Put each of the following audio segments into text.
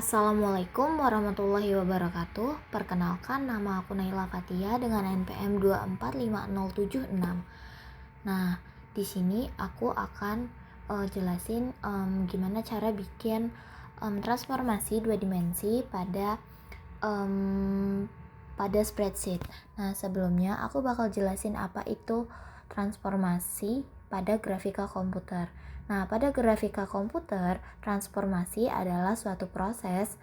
Assalamualaikum warahmatullahi wabarakatuh. Perkenalkan, nama aku Naila Fatia dengan NPM 2450706. Nah, di sini aku akan jelasin gimana cara bikin transformasi dua dimensi pada spreadsheet. Nah, sebelumnya aku bakal jelasin apa itu transformasi pada grafika komputer. Nah, pada grafika komputer, transformasi adalah suatu proses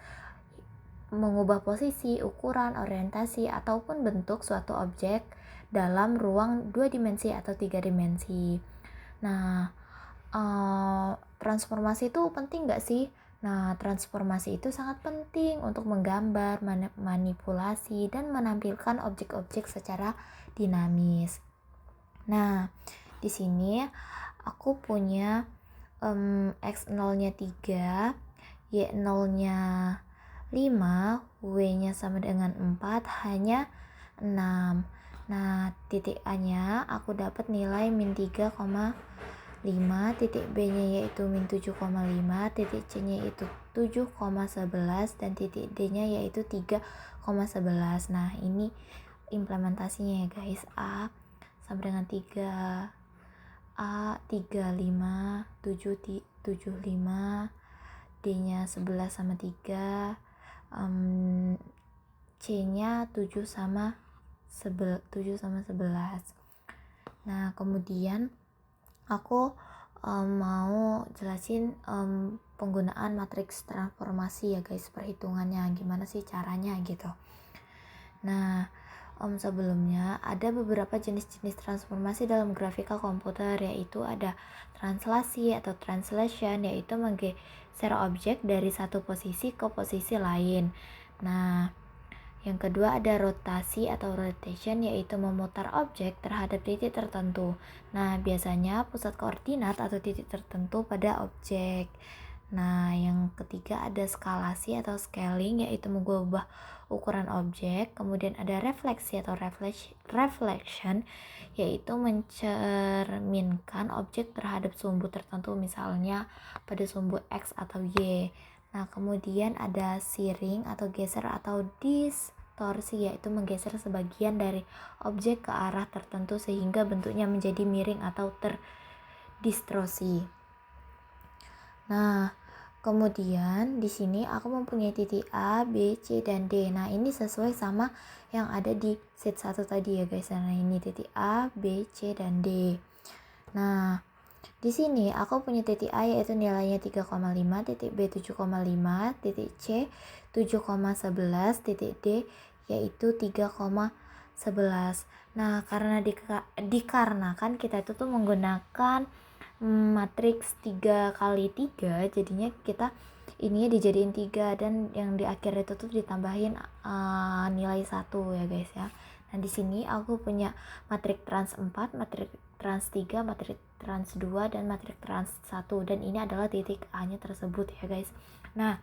mengubah posisi, ukuran, orientasi, ataupun bentuk suatu objek dalam ruang 2 dimensi atau 3 dimensi. Nah, transformasi itu penting gak sih? Nah, transformasi itu sangat penting untuk menggambar, manipulasi, dan menampilkan objek-objek secara dinamis. Nah, di sini aku punya X0-nya 3, Y0-nya 5, W-nya sama dengan 4, H-nya 6. Nah, titik A-nya aku dapat nilai min 3,5, titik B-nya yaitu min 7,5, titik C-nya yaitu 7,11, dan titik D-nya yaitu 3,11. Nah, ini implementasinya ya guys. A sama dengan 3, A 35, 7,75, D-nya 11 sama 3, C-nya 7 sama 11. Nah, kemudian aku mau jelasin penggunaan matriks transformasi ya guys, perhitungannya gimana sih caranya gitu. Nah, sebelumnya ada beberapa jenis-jenis transformasi dalam grafika komputer, yaitu ada translasi atau translation, yaitu menggeser objek dari satu posisi ke posisi lain. Nah, yang kedua ada rotasi atau rotation, yaitu memutar objek terhadap titik tertentu. Nah, biasanya pusat koordinat atau titik tertentu pada objek. Nah, yang ketiga ada skalasi atau scaling, yaitu mengubah ukuran objek. Kemudian ada refleksi atau reflection, yaitu mencerminkan objek terhadap sumbu tertentu, misalnya pada sumbu X atau Y. Nah, kemudian ada shearing atau geser atau distorsi, yaitu menggeser sebagian dari objek ke arah tertentu sehingga bentuknya menjadi miring atau terdistorsi. Nah, kemudian di sini aku mempunyai titik A, B, C, dan D. Nah, ini sesuai sama yang ada di sheet 1 tadi ya guys. Nah, ini titik A, B, C, dan D. Nah, di sini aku punya titik A yaitu nilainya 3,5, titik B 7,5, titik C 7,11, titik D yaitu 3,11. Nah, karena dikarenakan kita itu tuh menggunakan matriks 3x3, jadinya kita ininya dijadiin 3 dan yang di akhir itu tuh ditambahin nilai 1 ya guys ya. Nah, di sini aku punya matriks trans 4, matriks trans 3, matriks trans 2, dan matriks trans 1, dan ini adalah titik A-nya tersebut ya guys. Nah,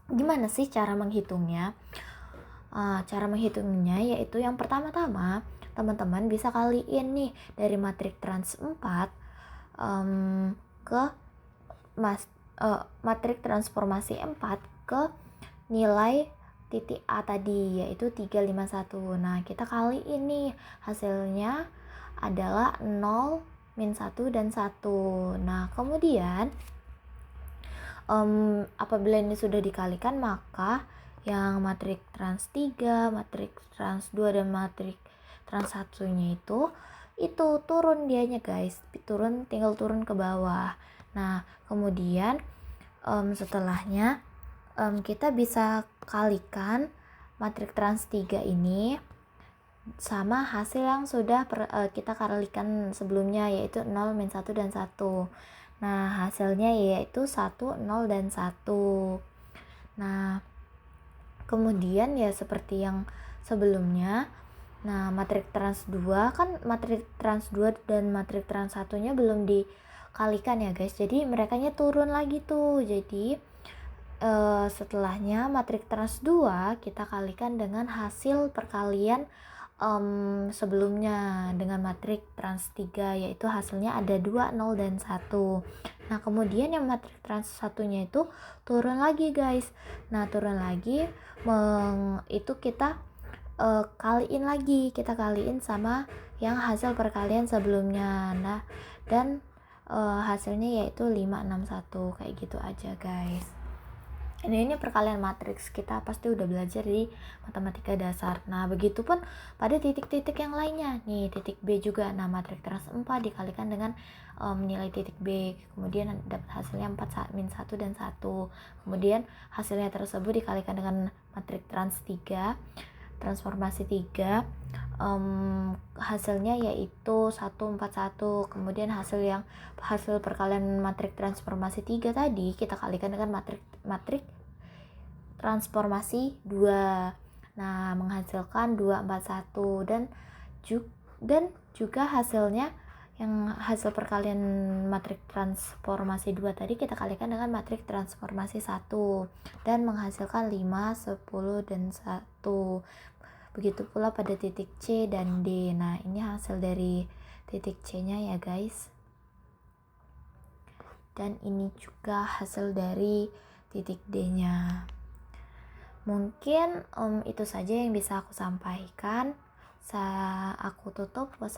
gimana sih cara menghitungnya? Cara menghitungnya yaitu yang pertama-tama teman-teman bisa kaliin nih dari matriks trans 4 ke matriks transformasi 4 ke nilai titik A tadi yaitu 351. Nah, kita kali ini hasilnya adalah 0, min 1, dan 1. Nah, kemudian apabila ini sudah dikalikan, maka yang matriks trans 3, matriks trans 2, dan matriks trans 1 nya itu turun dianya guys, tinggal turun ke bawah. Nah, kemudian setelahnya kita bisa kalikan matriks trans 3 ini sama hasil yang sudah kita kalikan sebelumnya yaitu 0, min 1, dan 1. Nah, hasilnya yaitu 1, 0, dan 1. Nah, kemudian ya seperti yang sebelumnya. Nah, matriks trans 2 kan matriks trans 2 dan matriks trans 1 nya belum dikalikan ya guys. Jadi merekanya turun lagi tuh. Jadi setelahnya matriks trans 2 kita kalikan dengan hasil perkalian sebelumnya dengan matrik trans 3, yaitu hasilnya ada 2, 0, dan 1. Nah kemudian yang matrik trans 1-nya itu turun lagi guys. Nah turun lagi, itu kita kita kaliin sama yang hasil perkalian sebelumnya. Nah dan hasilnya yaitu 5, 6, 1, kayak gitu aja guys. Ini perkalian matriks, kita pasti udah belajar di matematika dasar. Nah begitupun pada titik-titik yang lainnya. Nih titik B juga, nah matrik trans 4 dikalikan dengan nilai titik B, kemudian dapat hasilnya 4 min 1 dan 1. Kemudian hasilnya tersebut dikalikan dengan matrik trans 3, transformasi 3, hasilnya yaitu 141. Kemudian hasil perkalian matrik transformasi 3 tadi kita kalikan dengan matrik transformasi 2. Nah menghasilkan 241, dan juga hasilnya yang hasil perkalian matrik transformasi 2 tadi kita kalikan dengan matrik transformasi 1 dan menghasilkan 5, 10, dan 1. Begitu pula pada titik C dan D. Nah ini hasil dari titik C nya ya guys, dan ini juga hasil dari titik D nya. Mungkin itu saja yang bisa aku sampaikan. Aku tutup.